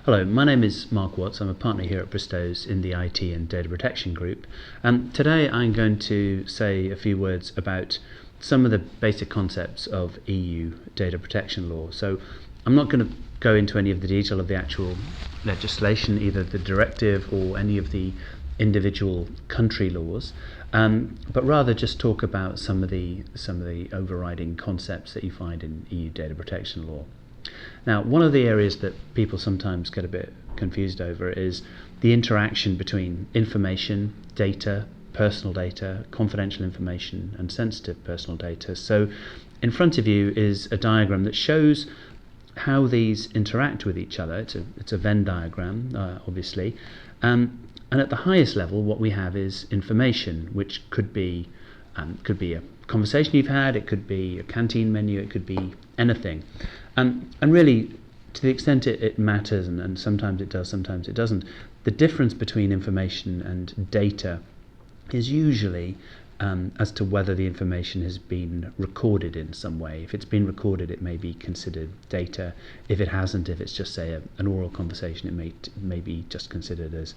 Hello, my name is Mark Watts. I'm a partner here at Bristows in the IT and Data Protection Group. Today I'm going to say a few words about some of the basic concepts of EU data protection law. So I'm not going to go into any of the detail of the actual legislation, either the directive or any of the individual country laws, but rather just talk about some of the overriding concepts that you find in EU data protection law. Now, one of the areas that people sometimes get a bit confused over is the interaction between information, data, personal data, confidential information, and sensitive personal data. So in front of you is a diagram that shows how these interact with each other. It's a Venn diagram, obviously. And at the highest level, what we have is information, which could be a conversation you've had, it could be a canteen menu, it could be anything. And really, to the extent it matters, and sometimes it does, sometimes it doesn't, the difference between information and data is usually as to whether the information has been recorded in some way. If it's been recorded, it may be considered data. If it hasn't, if it's just, say, an oral conversation, it may be just considered as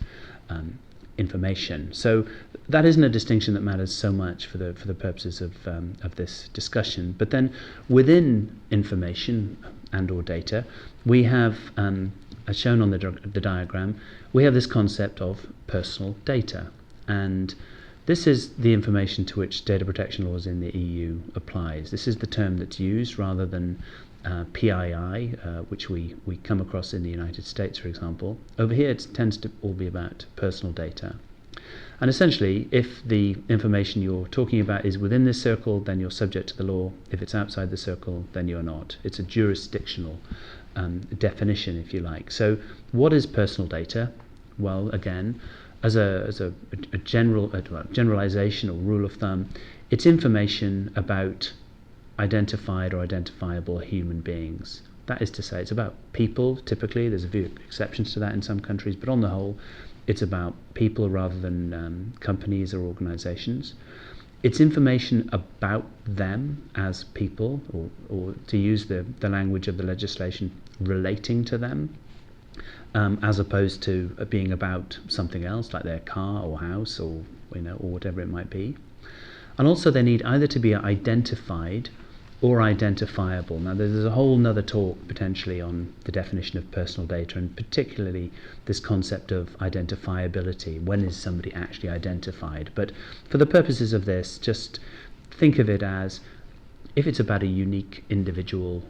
information. So that isn't a distinction that matters so much for the purposes of this discussion. But then within information and or data, we have, as shown on the diagram, we have this concept of personal data, and this is the information to which data protection laws in the EU applies. This is the term that's used rather than PII, which we come across in the United States, for example. Over here it tends to all be about personal data. And essentially, if the information you're talking about is within this circle, then you're subject to the law. If it's outside the circle, then you're not. It's a jurisdictional definition, if you like. So what is personal data? Well, again, as a generalization or rule of thumb, it's information about identified or identifiable human beings. That is to say, it's about people, typically. There's a few exceptions to that in some countries, but on the whole, it's about people rather than companies or organizations. It's information about them as people, or to use the language of the legislation, relating to them, as opposed to being about something else, like their car or house or whatever it might be. And also they need either to be identified or identifiable. Now there's a whole nother talk potentially on the definition of personal data, and particularly this concept of identifiability. When is somebody actually identified? But for the purposes of this, just think of it as, if it's about a unique individual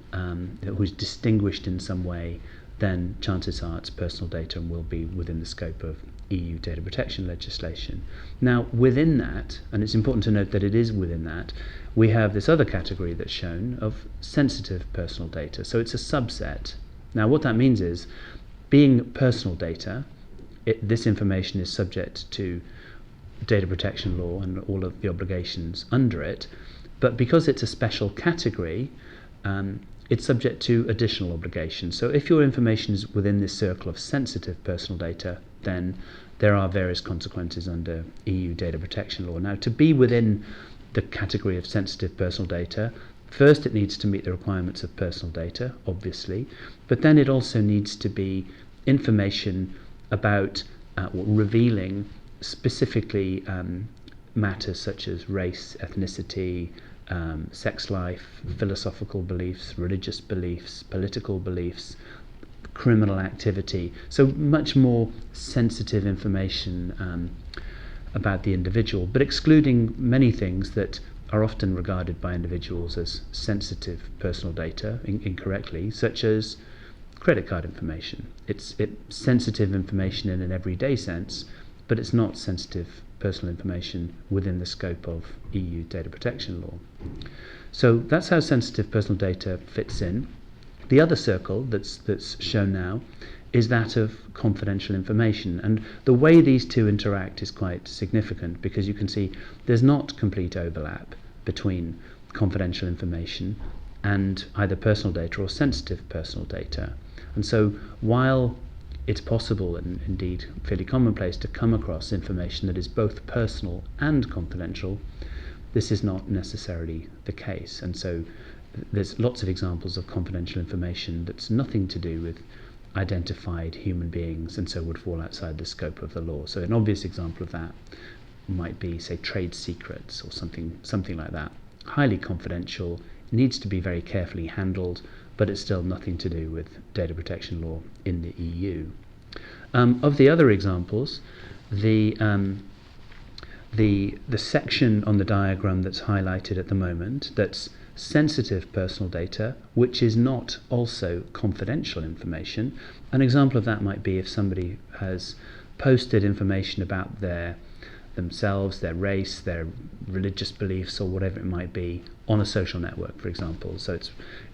who's distinguished in some way, then chances are it's personal data and will be within the scope of EU data protection legislation. Now within that, and it's important to note that it is within that, we have this other category that's shown of sensitive personal data. So it's a subset. Now what that means is, being personal data, this information is subject to data protection law and all of the obligations under it, but because it's a special category, it's subject to additional obligations. So if your information is within this circle of sensitive personal data, then there are various consequences under EU data protection law. Now, to be within the category of sensitive personal data, first it needs to meet the requirements of personal data, obviously, but then it also needs to be information about revealing specifically matters such as race, ethnicity, sex life, philosophical beliefs, religious beliefs, political beliefs, criminal activity. So much more sensitive information about the individual, but excluding many things that are often regarded by individuals as sensitive personal data incorrectly, such as credit card information. It's sensitive information in an everyday sense, but it's not sensitive personal information within the scope of EU data protection law. So that's how sensitive personal data fits in. The other circle that's shown now is that of confidential information, and the way these two interact is quite significant, because you can see there's not complete overlap between confidential information and either personal data or sensitive personal data. And so while it's possible, and indeed fairly commonplace, to come across information that is both personal and confidential, this is not necessarily the case. And so there's lots of examples of confidential information that's nothing to do with identified human beings and so would fall outside the scope of the law. So an obvious example of that might be, say, trade secrets or something like that. Highly confidential, needs to be very carefully handled, but it's still nothing to do with data protection law in the EU. Of the other examples, the section on the diagram that's highlighted at the moment, that's sensitive personal data, which is not also confidential information. An example of that might be if somebody has posted information about themselves, their race, their religious beliefs, or whatever it might be, on a social network, for example. So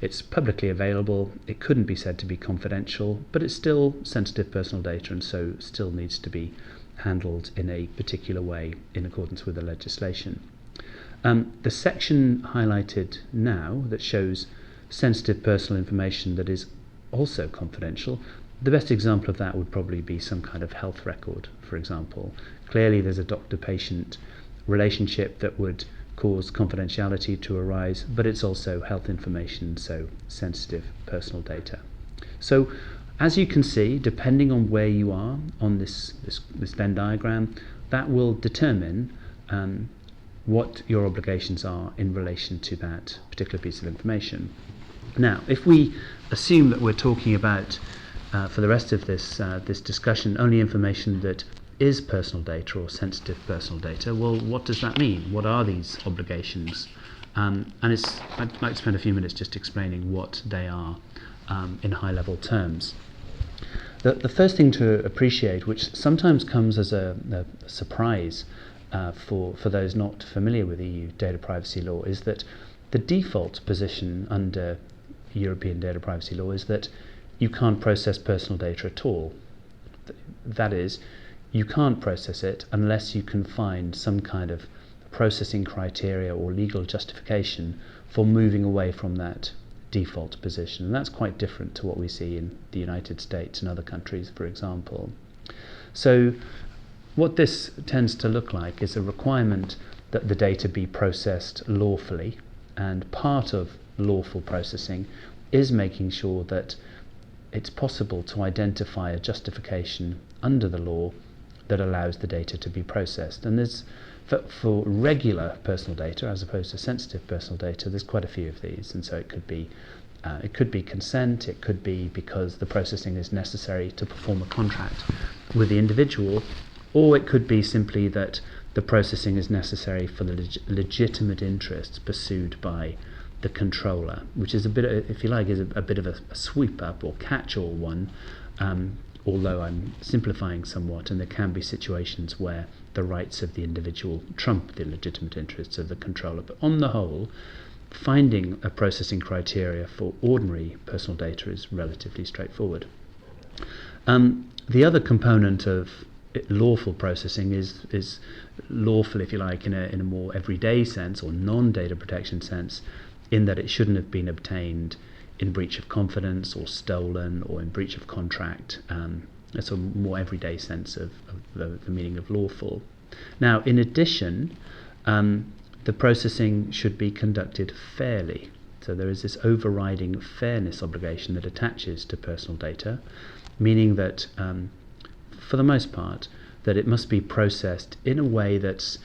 it's publicly available. It couldn't be said to be confidential, but it's still sensitive personal data, and so still needs to be handled in a particular way in accordance with the legislation. The section highlighted now that shows sensitive personal information that is also confidential, the best example of that would probably be some kind of health record, for example. Clearly there's a doctor-patient relationship that would cause confidentiality to arise, but it's also health information, so sensitive personal data. So as you can see, depending on where you are on this Venn diagram, that will determine what your obligations are in relation to that particular piece of information. Now, if we assume that we're talking about, for the rest of this discussion, only information that is personal data or sensitive personal data, well, what does that mean? What are these obligations? And I'd like to spend a few minutes just explaining what they are in high-level terms. The first thing to appreciate, which sometimes comes as a surprise for those not familiar with EU data privacy law, is that the default position under European data privacy law is that you can't process personal data at all. That is, you can't process it unless you can find some kind of processing criteria or legal justification for moving away from that default position. And that's quite different to what we see in the United States and other countries, for example. So what this tends to look like is a requirement that the data be processed lawfully, and part of lawful processing is making sure that it's possible to identify a justification under the law that allows the data to be processed. And there's, for regular personal data as opposed to sensitive personal data, there's quite a few of these. And so it could be consent, it could be because the processing is necessary to perform a contract with the individual, or it could be simply that the processing is necessary for the legitimate interests pursued by the controller, which is a bit, if you like, is a bit of a sweep up or catch-all one, although I'm simplifying somewhat, and there can be situations where the rights of the individual trump the legitimate interests of the controller. But on the whole, finding a processing criteria for ordinary personal data is relatively straightforward. The other component of lawful processing is lawful, if you like, in a more everyday sense or non-data protection sense, in that it shouldn't have been obtained in breach of confidence or stolen or in breach of contract. That's a more everyday sense of the meaning of lawful. Now, in addition, the processing should be conducted fairly. So there is this overriding fairness obligation that attaches to personal data, meaning that, for the most part, that it must be processed in a way that's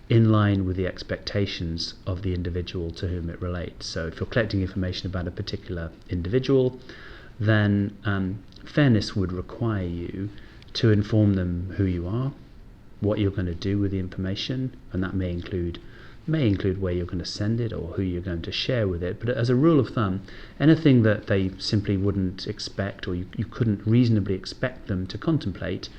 in line with the expectations of the individual to whom it relates. So if you're collecting information about a particular individual, then fairness would require you to inform them who you are, what you're going to do with the information, and that may include where you're going to send it or who you're going to share with it. But as a rule of thumb, anything that they simply wouldn't expect, or you couldn't reasonably expect them to contemplate,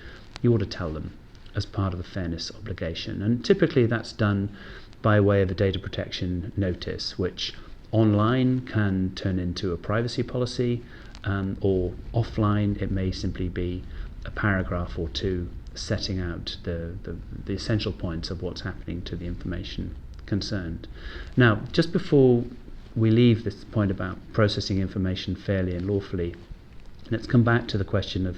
you ought to tell them as part of the fairness obligation. And typically that's done by way of a data protection notice, which online can turn into a privacy policy, or offline it may simply be a paragraph or two setting out the essential points of what's happening to the information concerned. Now, just before we leave this point about processing information fairly and lawfully, let's come back to the question of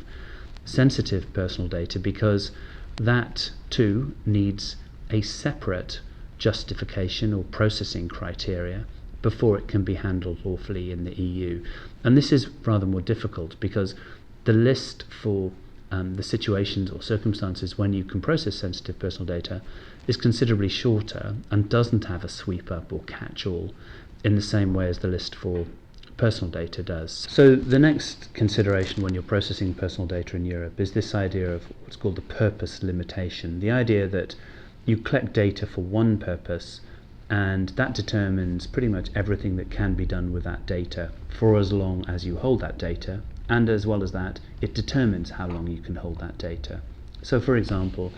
sensitive personal data, because that too needs a separate justification or processing criteria before it can be handled lawfully in the EU. And this is rather more difficult because the list for the situations or circumstances when you can process sensitive personal data is considerably shorter and doesn't have a sweep up or catch all in the same way as the list for personal data does. So the next consideration when you're processing personal data in Europe is this idea of what's called the purpose limitation, the idea that you collect data for one purpose and that determines pretty much everything that can be done with that data for as long as you hold that data, and as well as that, it determines how long you can hold that data. So for example,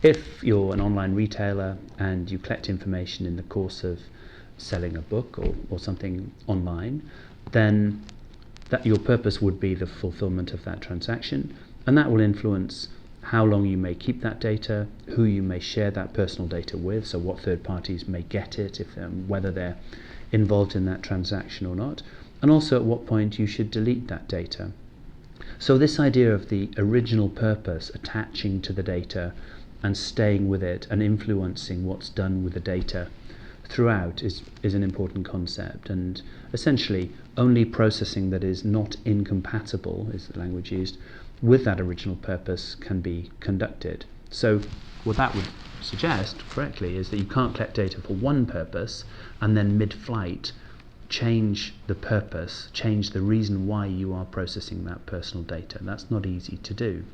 if you're an online retailer and you collect information in the course of selling a book or something online, then that your purpose would be the fulfillment of that transaction, and that will influence how long you may keep that data, who you may share that personal data with, so what third parties may get it, if whether they're involved in that transaction or not, and also at what point you should delete that data. So this idea of the original purpose attaching to the data and staying with it and influencing what's done with the data throughout is an important concept, and essentially only processing that is not incompatible, is the language used, with that original purpose can be conducted. So what that would suggest correctly is that you can't collect data for one purpose and then mid-flight change the purpose, change the reason why you are processing that personal data. That's not easy to do.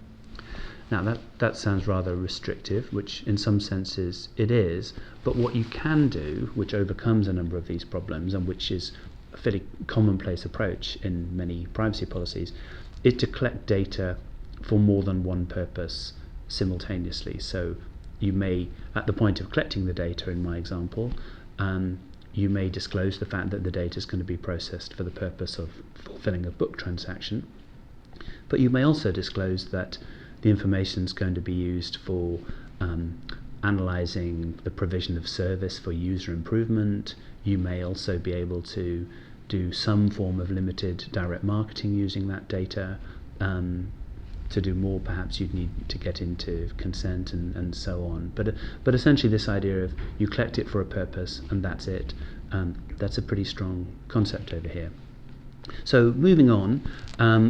Now that sounds rather restrictive, which in some senses it is, but what you can do, which overcomes a number of these problems and which is a fairly commonplace approach in many privacy policies, is to collect data for more than one purpose simultaneously. So you may, at the point of collecting the data in my example, you may disclose the fact that the data is going to be processed for the purpose of fulfilling a book transaction, but you may also disclose that the information is going to be used for analysing the provision of service for user improvement. You may also be able to do some form of limited direct marketing using that data. To do more, perhaps you'd need to get into consent and so on. But essentially this idea of you collect it for a purpose and that's it, that's a pretty strong concept over here. So moving on,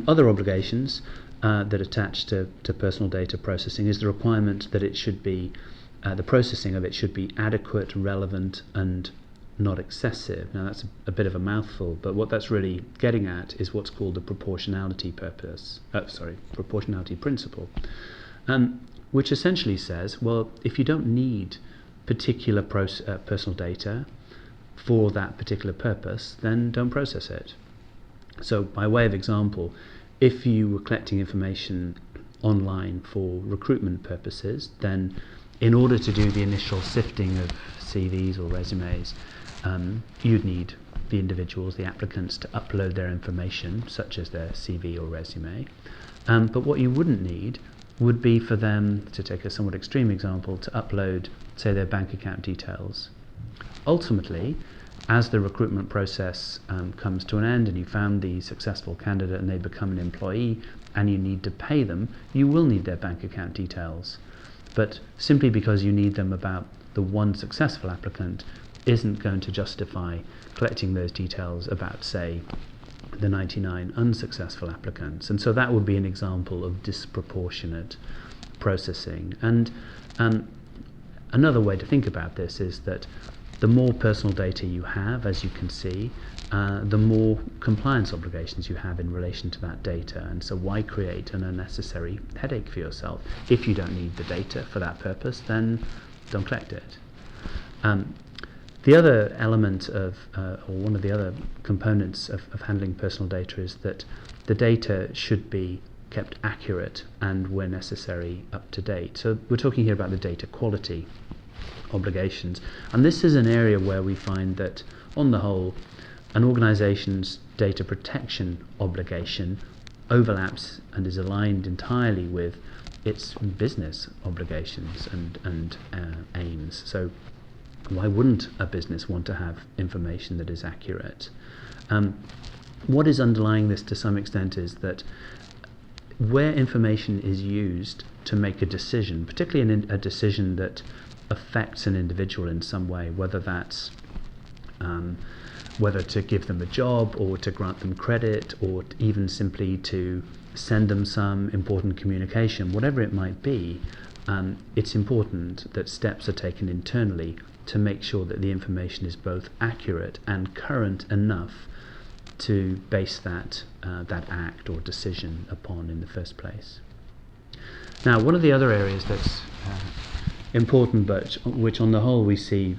other obligations that attach to personal data processing is the requirement that it should be, the processing of it should be adequate, relevant, and not excessive. Now that's a bit of a mouthful, but what that's really getting at is what's called the proportionality principle, which essentially says, well, if you don't need particular personal data for that particular purpose, then don't process it. So by way of example, if you were collecting information online for recruitment purposes, then in order to do the initial sifting of CVs or resumes, you'd need the individuals, the applicants, to upload their information, such as their CV or resume. But what you wouldn't need would be for them, to take a somewhat extreme example, to upload, say, their bank account details. Ultimately, as the recruitment process comes to an end and you found the successful candidate and they become an employee and you need to pay them, you will need their bank account details. But simply because you need them about the one successful applicant isn't going to justify collecting those details about, say, the 99 unsuccessful applicants. And so that would be an example of disproportionate processing. And another way to think about this is that the more personal data you have, as you can see, the more compliance obligations you have in relation to that data. And so why create an unnecessary headache for yourself? If you don't need the data for that purpose, then don't collect it. The other element of, or one of the other components of handling personal data is that the data should be kept accurate and, where necessary, up to date. So we're talking here about the data quality obligations, and this is an area where we find that, on the whole, an organization's data protection obligation overlaps and is aligned entirely with its business obligations and aims. So why wouldn't a business want to have information that is accurate? What is underlying this to some extent is that where information is used to make a decision, particularly a decision that affects an individual in some way, whether that's whether to give them a job or to grant them credit or even simply to send them some important communication, whatever it might be, it's important that steps are taken internally to make sure that the information is both accurate and current enough to base that act or decision upon in the first place. Now, one of the other areas that's important, but which on the whole we see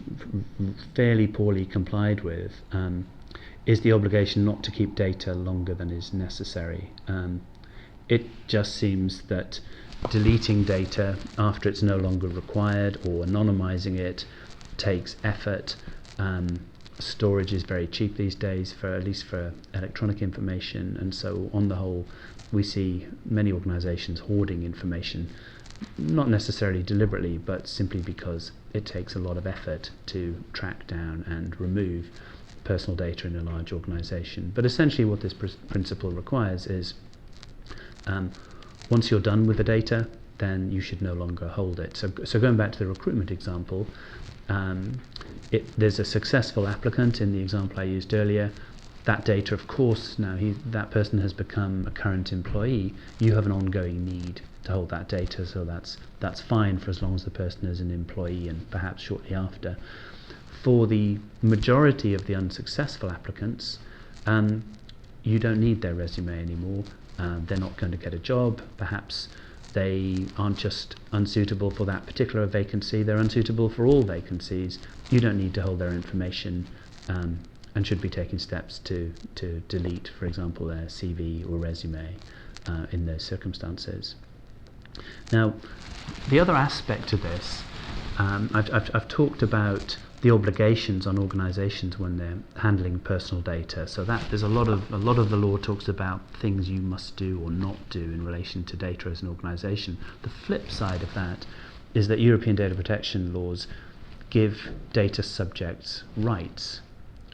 fairly poorly complied with, is the obligation not to keep data longer than is necessary. It just seems that deleting data after it's no longer required or anonymizing it takes effort. Storage is very cheap these days, at least for electronic information, and so on the whole we see many organizations hoarding information, not necessarily deliberately, but simply because it takes a lot of effort to track down and remove personal data in a large organization. But essentially what this principle requires is once you're done with the data, then you should no longer hold it. So going back to the recruitment example, there's a successful applicant in the example I used earlier. That data, of course, now that person has become a current employee, you have an ongoing need to hold that data, so that's fine for as long as the person is an employee and perhaps shortly after. For the majority of the unsuccessful applicants, you don't need their resume anymore. They're not going to get a job. Perhaps they aren't just unsuitable for that particular vacancy, they're unsuitable for all vacancies. You don't need to hold their information and should be taking steps to delete, for example, their CV or resume in those circumstances. Now, the other aspect to this, I've talked about the obligations on organizations when they're handling personal data. So that there's a lot of the law talks about things you must do or not do in relation to data as an organization. The flip side of that is that European data protection laws give data subjects rights,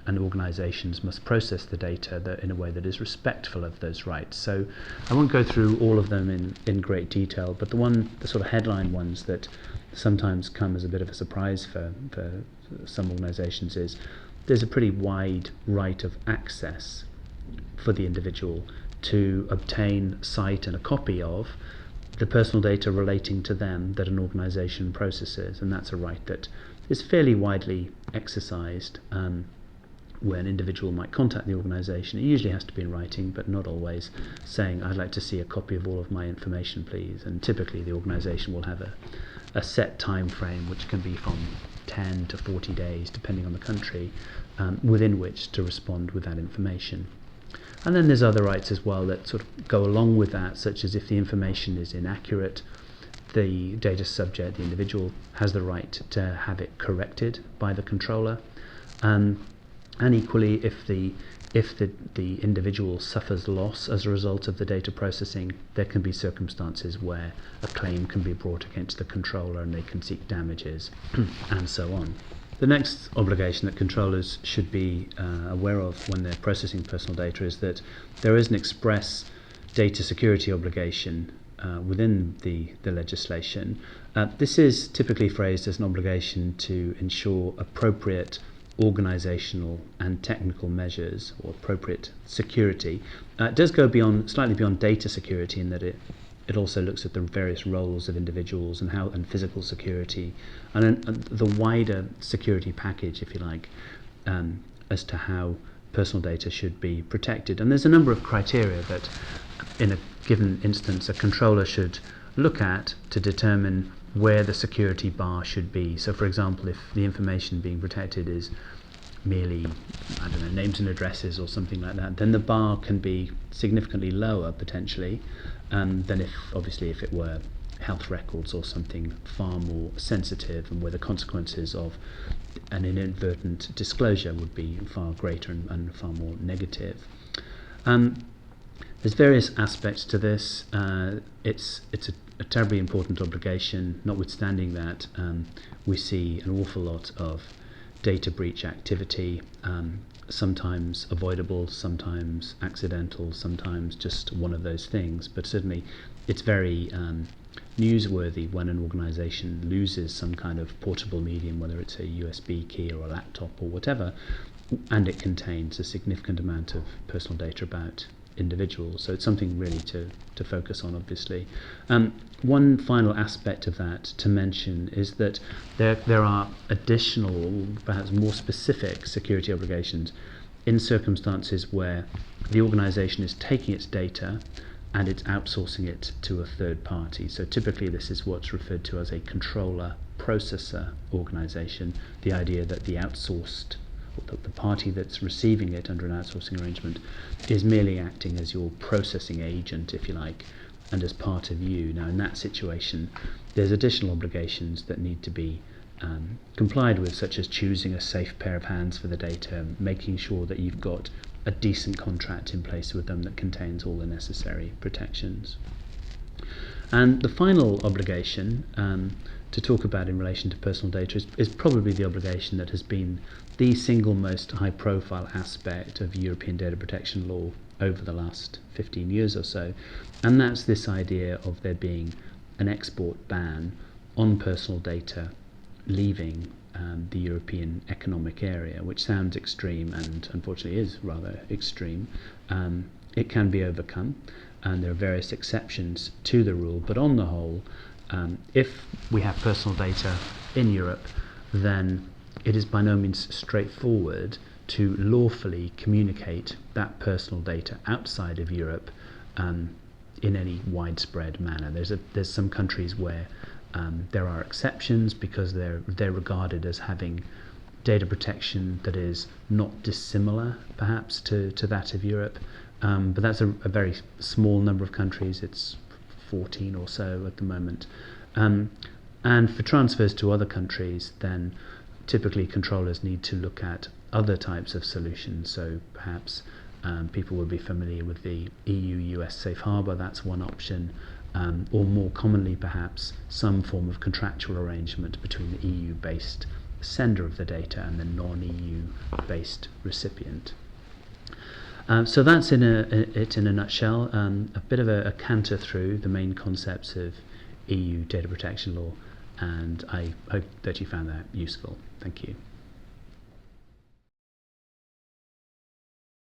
and organizations must process the data in a way that is respectful of those rights. So I won't go through all of them in great detail, but the sort of headline ones that sometimes come as a bit of a surprise for some organizations is there's a pretty wide right of access for the individual to obtain, cite and a copy of the personal data relating to them that an organization processes, and that's a right that is fairly widely exercised where an individual might contact the organization. It usually has to be in writing, but not always, saying, I'd like to see a copy of all of my information, please. And typically the organization will have a set time frame, which can be from 10 to 40 days, depending on the country, within which to respond with that information. And then there's other rights as well that sort of go along with that, such as if the information is inaccurate, the data subject, the individual, has the right to have it corrected by the controller. And equally, if the individual suffers loss as a result of the data processing, there can be circumstances where a claim can be brought against the controller and they can seek damages and so on. The next obligation that controllers should be aware of when they're processing personal data is that there is an express data security obligation within the legislation. This is typically phrased as an obligation to ensure appropriate organizational and technical measures or appropriate security. It does go slightly beyond data security in that it also looks at the various roles of individuals and physical security and the wider security package, if you like, as to how personal data should be protected. And there's a number of criteria that in a given instance a controller should look at to determine where the security bar should be. So for example, if the information being protected is merely, I don't know, names and addresses or something like that, then the bar can be significantly lower potentially than if it were health records or something far more sensitive and where the consequences of an inadvertent disclosure would be far greater and far more negative. There's various aspects to this. It's a terribly important obligation. Notwithstanding that, we see an awful lot of data breach activity, sometimes avoidable, sometimes accidental, sometimes just one of those things. But certainly it's very newsworthy when an organization loses some kind of portable medium, whether it's a USB key or a laptop or whatever, and it contains a significant amount of personal data about individuals. So it's something really to focus on, obviously. One final aspect of that to mention is that there are additional, perhaps more specific security obligations in circumstances where the organisation is taking its data and it's outsourcing it to a third party. So typically this is what's referred to as a controller processor organisation, the idea that the outsourced, or the party that's receiving it under an outsourcing arrangement is merely acting as your processing agent, if you like, and as part of you. Now in that situation there's additional obligations that need to be complied with, such as choosing a safe pair of hands for the data, making sure that you've got a decent contract in place with them that contains all the necessary protections. And the final obligation to talk about in relation to personal data is probably the obligation that has been the single most high profile aspect of European data protection law over the last 15 years or so, and that's this idea of there being an export ban on personal data leaving the European Economic Area, which sounds extreme and unfortunately is rather extreme. It can be overcome, and there are various exceptions to the rule, but on the whole, if we have personal data in Europe, then it is by no means straightforward to lawfully communicate that personal data outside of Europe in any widespread manner. There's some countries where there are exceptions because they're regarded as having data protection that is not dissimilar perhaps to that of Europe, but that's a very small number of countries. It's 14 or so at the moment, and for transfers to other countries, then typically controllers need to look at other types of solutions. So perhaps people will be familiar with the EU-US safe harbour, that's one option, or more commonly perhaps some form of contractual arrangement between the EU-based sender of the data and the non-EU-based recipient. So that's it in a nutshell, a bit of a canter through the main concepts of EU data protection law, and I hope that you found that useful. Thank you.